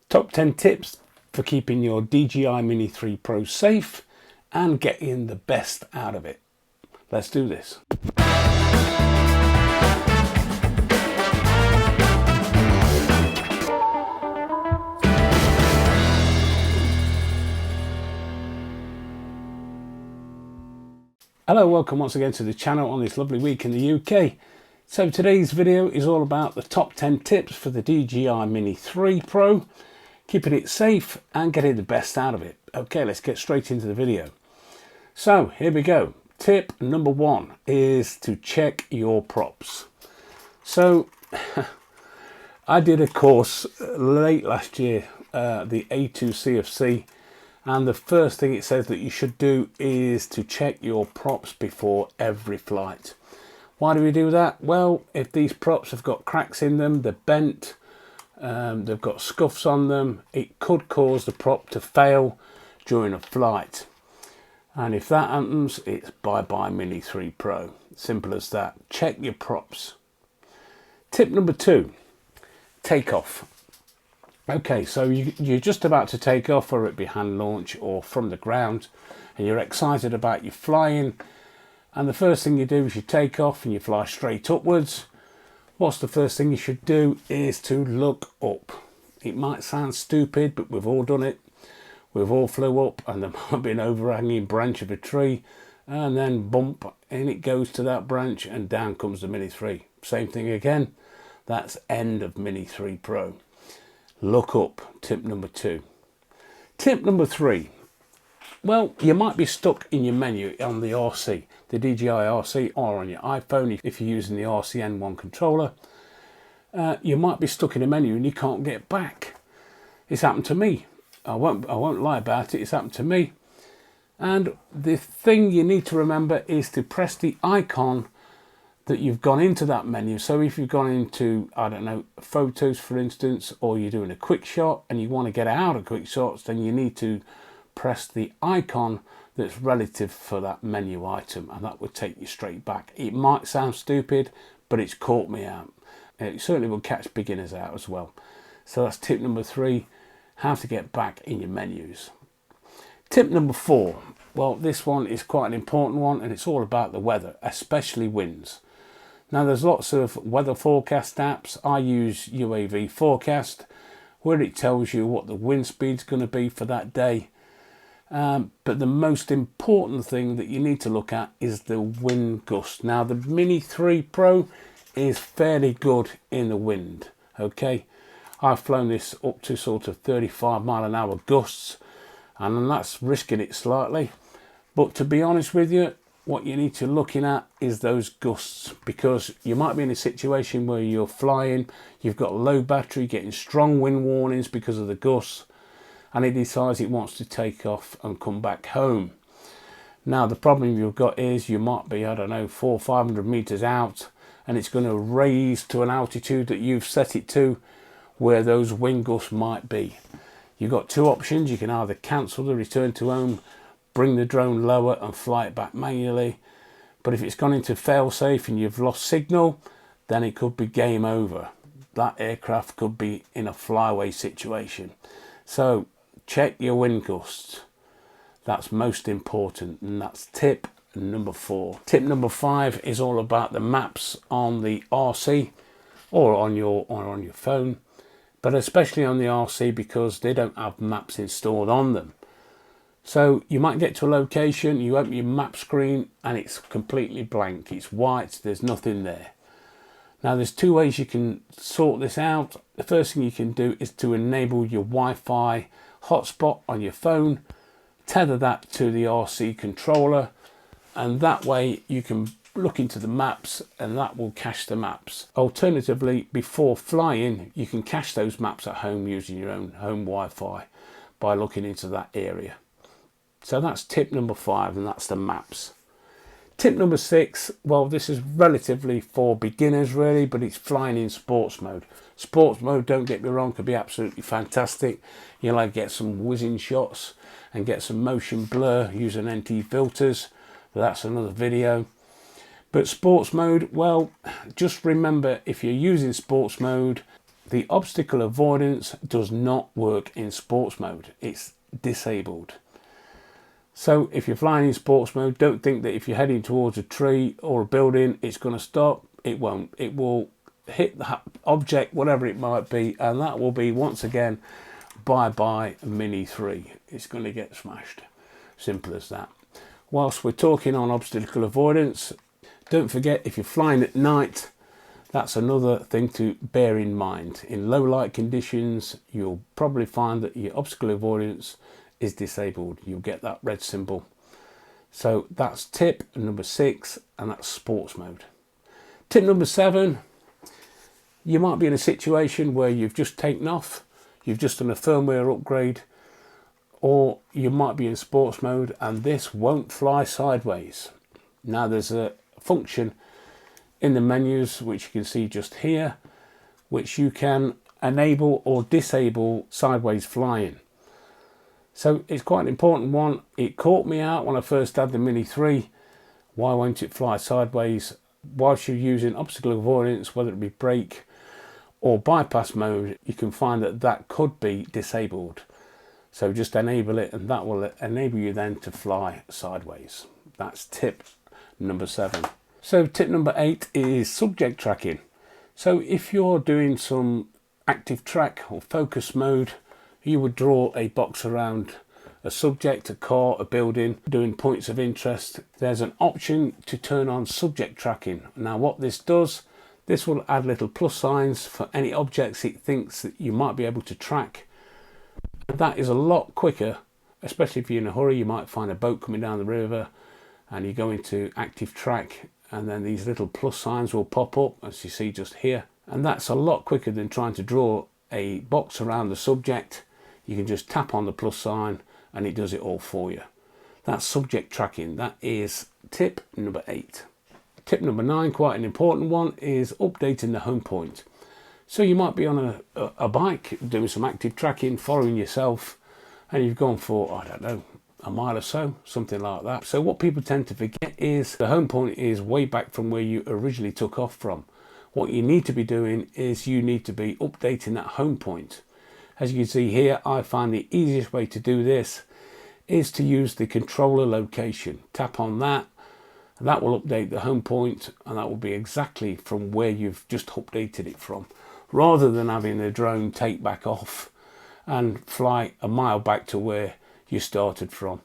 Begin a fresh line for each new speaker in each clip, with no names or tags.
Top 10 tips for keeping your DJI Mini 3 Pro safe and getting the best out of it. Let's do this. Hello, welcome once again to the channel on this lovely week in the UK. So today's video is all about the top 10 tips for the DJI Mini 3 Pro, keeping it safe and getting the best out of it. Okay, let's get straight into the video. So here we go. Tip number 1 is to check your props. So I did a course late last year, the A2 CFC, and the first thing it says that you should do is to check your props before every flight. Why do we do that? Well, if these props have got cracks in them, they're bent, they've got scuffs on them, it could cause the prop to fail during a flight. And if that happens, it's bye-bye Mini 3 Pro. Simple as that. Check your props. Tip number 2, takeoff. Okay, so you're just about to take off, or it be hand launch or from the ground, and you're excited about your flying. And the first thing you do is you take off and you fly straight upwards. What's the first thing you should do is to look up. It might sound stupid, but we've all done it. We've all flew up and there might be an overhanging branch of a tree, and then bump, and it goes to that branch and down comes the Mini 3. Same thing again. That's end of Mini 3 Pro. Look up, tip number 2. Tip number 3. Well, you might be stuck in your menu on the RC, the DJI RC, or on your iPhone if you're using the RCN1 controller. You might be stuck in a menu and you can't get back. It's happened to me. I won't lie about it. It's happened to me. And the thing you need to remember is to press the icon that you've gone into that menu. So if you've gone into, I don't know, photos for instance, or you're doing a quick shot and you want to get out of quick shots, then you need to press the icon that's relative for that menu item, and that would take you straight back. It might sound stupid, but it's caught me out. It certainly will catch beginners out as well. So that's tip number 3, how to get back in your menus. Tip number 4, well, this one is quite an important one, and it's all about the weather, especially winds. Now there's lots of weather forecast apps. I use UAV Forecast, where it tells you what the wind speed's going to be for that day. But the most important thing that you need to look at is the wind gust. Now the Mini 3 Pro is fairly good in the wind. Okay, I've flown this up to sort of 35-mile-an-hour gusts, and that's risking it slightly. But to be honest with you, what you need to be looking at is those gusts, because you might be in a situation where you're flying, you've got low battery, getting strong wind warnings because of the gusts, and it decides it wants to take off and come back home. Now the problem you've got is you might be, I don't know, 400 or 500 meters out, and it's going to raise to an altitude that you've set it to where those wind gusts might be. You've got two options. You can either cancel the return to home, bring the drone lower and fly it back manually, but if it's gone into fail-safe and you've lost signal, then it could be game over. That aircraft could be in a flyaway situation. So check your wind gusts. That's most important, and that's tip number 4. Tip number 5 is all about the maps on the RC or on your phone, but especially on the RC because they don't have maps installed on them. So you might get to a location, you open your map screen and it's completely blank. It's white, there's nothing there. Now there's 2 ways you can sort this out. The first thing you can do is to enable your Wi-Fi hotspot on your phone, tether that to the RC controller, and that way you can look into the maps and that will cache the maps. Alternatively, before flying, you can cache those maps at home using your own home Wi-Fi by looking into that area. So that's tip number 5, and that's the maps. Tip number 6, well, this is relatively for beginners really, but it's flying in sports mode. Sports mode, don't get me wrong, could be absolutely fantastic. You'll like get some whizzing shots and get some motion blur using NT filters, but that's another video. But sports mode, well, just remember, if you're using sports mode, the obstacle avoidance does not work in sports mode. It's disabled. So if you're flying in sports mode, don't think that if you're heading towards a tree or a building, it's going to stop. It won't. It will hit the object, whatever it might be, and that will be, once again, bye-bye Mini 3. It's going to get smashed. Simple as that. Whilst we're talking on obstacle avoidance, don't forget, if you're flying at night, that's another thing to bear in mind. In low light conditions, you'll probably find that your obstacle avoidance is disabled. You'll get that red symbol. So that's tip number 6, and that's sports mode. Tip number 7, you might be in a situation where you've just taken off, you've just done a firmware upgrade, or you might be in sports mode and this won't fly sideways. Now there's a function in the menus, which you can see just here, which you can enable or disable sideways flying. So it's quite an important one. It caught me out when I first had the Mini 3. Why won't it fly sideways? Whilst you're using obstacle avoidance, whether it be brake or bypass mode, you can find that that could be disabled. So just enable it, and that will enable you then to fly sideways. That's tip number 7. So tip number 8 is subject tracking. So if you're doing some active track or focus mode, you would draw a box around a subject, a car, a building, doing points of interest. There's an option to turn on subject tracking. Now what this does, this will add little plus signs for any objects it thinks that you might be able to track. That is a lot quicker, especially if you're in a hurry. You might find a boat coming down the river and you go into active track, and then these little plus signs will pop up, as you see just here. And that's a lot quicker than trying to draw a box around the subject. You can just tap on the plus sign and it does it all for you. That's subject tracking. That is tip number 8. Tip number 9, quite an important one, is updating the home point. So you might be on a bike doing some active tracking, following yourself, and you've gone for, I don't know, a mile or so, something like that. So what people tend to forget is the home point is way back from where you originally took off from. What you need to be doing is you need to be updating that home point. As you can see here, I find the easiest way to do this is to use the controller location. Tap on that, and that will update the home point, and that will be exactly from where you've just updated it from, rather than having the drone take back off and fly a mile back to where you started from.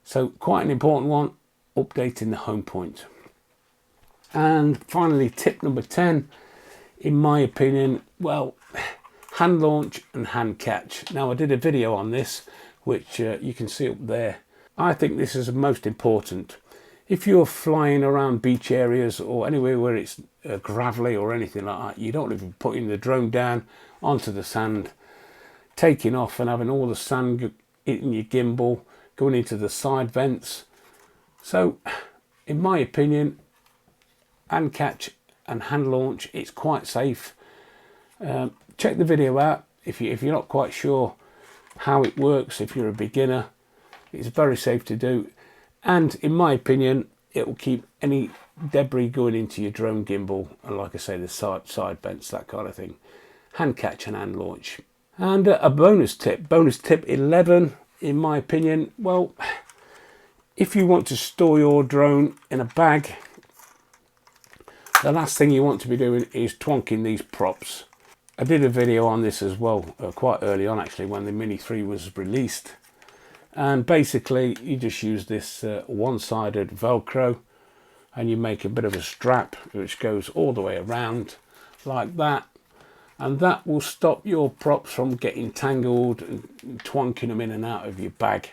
So quite an important one, updating the home point. And finally, tip number 10, in my opinion, well, hand launch and hand catch. Now I did a video on this, which you can see up there. I think this is the most important. If you're flying around beach areas or anywhere where it's gravelly or anything like that, you don't want to be putting the drone down onto the sand, taking off and having all the sand hitting your gimbal, going into the side vents. So in my opinion, hand catch and hand launch, it's quite safe. Check the video out if you're not quite sure how it works. If you're a beginner, it's very safe to do, and in my opinion it will keep any debris going into your drone gimbal, and like I say, the side vents, that kind of thing. Hand catch and hand launch. And a bonus tip 11, in my opinion, well, if you want to store your drone in a bag, the last thing you want to be doing is twonking these props. I did a video on this as well, quite early on actually, when the Mini 3 was released. And basically you just use this one-sided Velcro, and you make a bit of a strap which goes all the way around like that, and that will stop your props from getting tangled and twonking them in and out of your bag.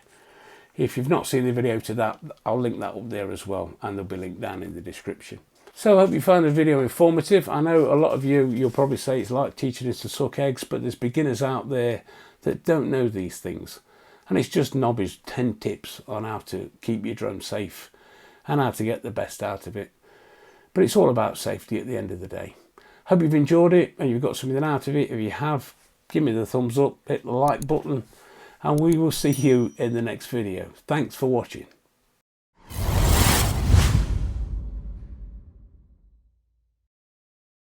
If you've not seen the video to that, I'll link that up there as well, and there'll be a link down in the description. So I hope you found the video informative. I know a lot of you'll probably say it's like teaching us to suck eggs, but there's beginners out there that don't know these things. And it's just Nobby's 10 tips on how to keep your drone safe and how to get the best out of it. But it's all about safety at the end of the day. Hope you've enjoyed it and you've got something out of it. If you have, give me the thumbs up, hit the like button, and we will see you in the next video. Thanks for watching.